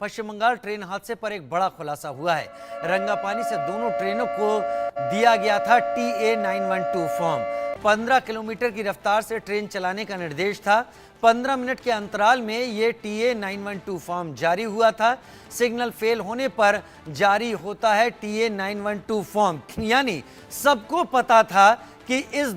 पश्चिम Bengal train हादसे पर एक बड़ा खुलासा हुआ है। रंगापानी से दोनों ट्रेनों को दिया गया था TA 912 फॉर्म। 15 किलोमीटर की रफ्तार से ट्रेन चलाने का निर्देश था। 15 मिनट के अंतराल में ये TA 912 फॉर्म जारी हुआ था। सिग्नल फेल होने पर जारी होता है TA 912 फॉर्म। यानी सबको पता था कि इस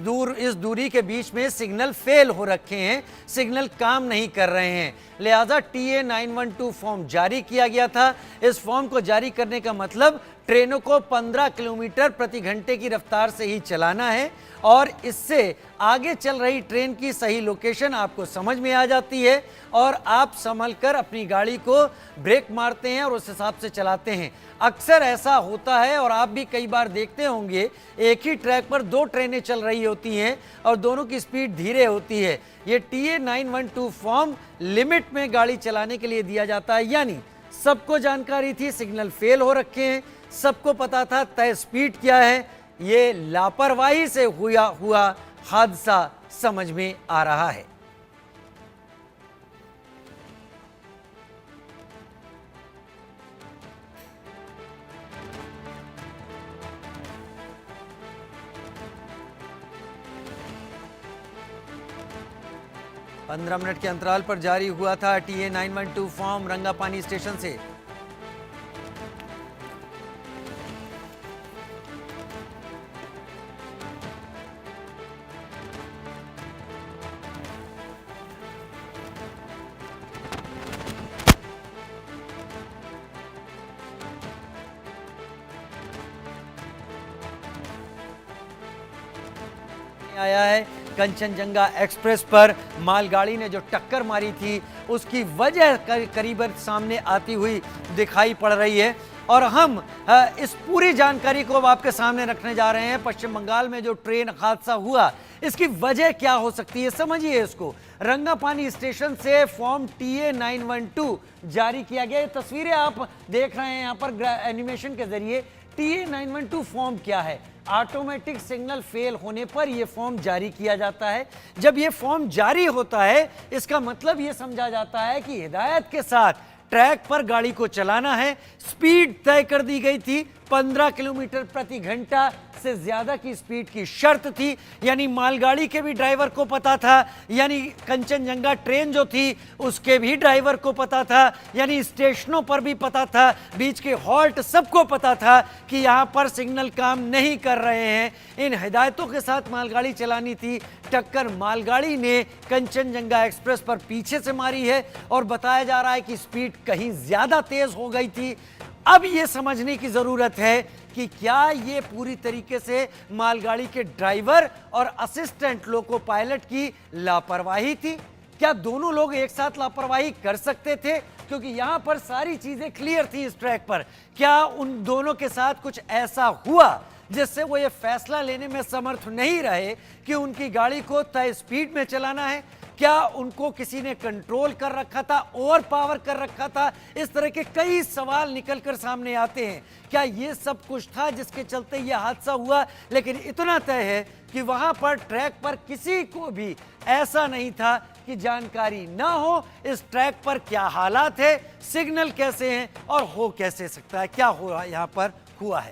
दूरी के बीच में सिग्नल फेल हो रखे हैं, सिग्नल काम नहीं कर रहे हैं, लिहाजा TA 912 फॉर्म जारी किया गया था। इस फॉर्म को जारी करने का मतलब ट्रेनों को 15 किलोमीटर प्रति घंटे की रफ्तार से ही चलाना है और इससे आगे चल रही ट्रेन की सही लोकेशन आपको समझ में आ जाती है और आप संभल कर अपनी गाड़ी को ब्रेक मारते हैं और उस हिसाब से चलाते हैं। अक्सर ऐसा होता है और आप भी कई बार देखते होंगे, एक ही ट्रैक पर दो ट्रेनें चल रही होती हैं और दोनों की स्पीड धीरे होती है। ये TA 912 फॉर्म लिमिट में गाड़ी चलाने के लिए दिया जाता है, यानी सबको जानकारी थी सिग्नल फेल हो रखे हैं, सबको पता था तय स्पीड क्या है। ये लापरवाही से हुआ हादसा समझ में आ रहा है। पंद्रह मिनट के अंतराल पर जारी हुआ था TA 912 फॉर्म रंगापानी स्टेशन से। आया है कंचनजंगा एक्सप्रेस पर मालगाड़ी ने जो टक्कर मारी थी उसकी वजह करीबन सामने आती हुई दिखाई पड़ रही है और हम इस पूरी जानकारी को अब आपके सामने रखने जा रहे हैं। पश्चिम बंगाल में जो ट्रेन हादसा हुआ इसकी वजह क्या हो सकती है, समझिए इसको। रंगापानी स्टेशन से फॉर्म TA 912 जारी किया गया। ये तस्वीरें आप देख रहे हैं यहाँ पर एनिमेशन के जरिए। TA 912 फॉर्म क्या है? ऑटोमेटिक सिग्नल फेल होने पर यह फॉर्म जारी किया जाता है। जब यह फॉर्म जारी होता है इसका मतलब यह समझा जाता है कि हिदायत के साथ ट्रैक पर गाड़ी को चलाना है। स्पीड तय कर दी गई थी, 15 किलोमीटर प्रति घंटा से ज्यादा की स्पीड की शर्त थी, यानी मालगाड़ी के भी ड्राइवर को पता था, यानी कंचनजंगा ट्रेन जो थी उसके भी ड्राइवर को पता था, यानी स्टेशनों पर भी पता था, बीच के हॉल्ट सबको पता था कि यहाँ पर सिग्नल काम नहीं कर रहे हैं। इन हिदायतों के साथ मालगाड़ी चलानी थी। टक्कर मालगाड़ी ने कंचनजंगा एक्सप्रेस पर पीछे से मारी है और बताया जा रहा है कि स्पीड कहीं ज्यादा तेज हो गई थी। अब यह समझने की जरूरत है कि क्या ये पूरी तरीके से मालगाड़ी के ड्राइवर और असिस्टेंट लोको पायलट की लापरवाही थी? क्या दोनों लोग एक साथ लापरवाही कर सकते थे? क्योंकि यहां पर सारी चीजें क्लियर थी इस ट्रैक पर। क्या उन दोनों के साथ कुछ ऐसा हुआ जिससे वो ये फैसला लेने में समर्थ नहीं रहे कि उनकी गाड़ी को तय स्पीड में चलाना है? क्या उनको किसी ने कंट्रोल कर रखा था, ओवर पावर कर रखा था? इस तरह के कई सवाल निकलकर सामने आते हैं। क्या ये सब कुछ था जिसके चलते यह हादसा हुआ? लेकिन इतना तय है कि वहां पर ट्रैक पर किसी को भी ऐसा नहीं था कि जानकारी ना हो इस ट्रैक पर क्या हालात है, सिग्नल कैसे हैं और हो कैसे सकता है, क्या हुआ यहाँ पर हुआ है।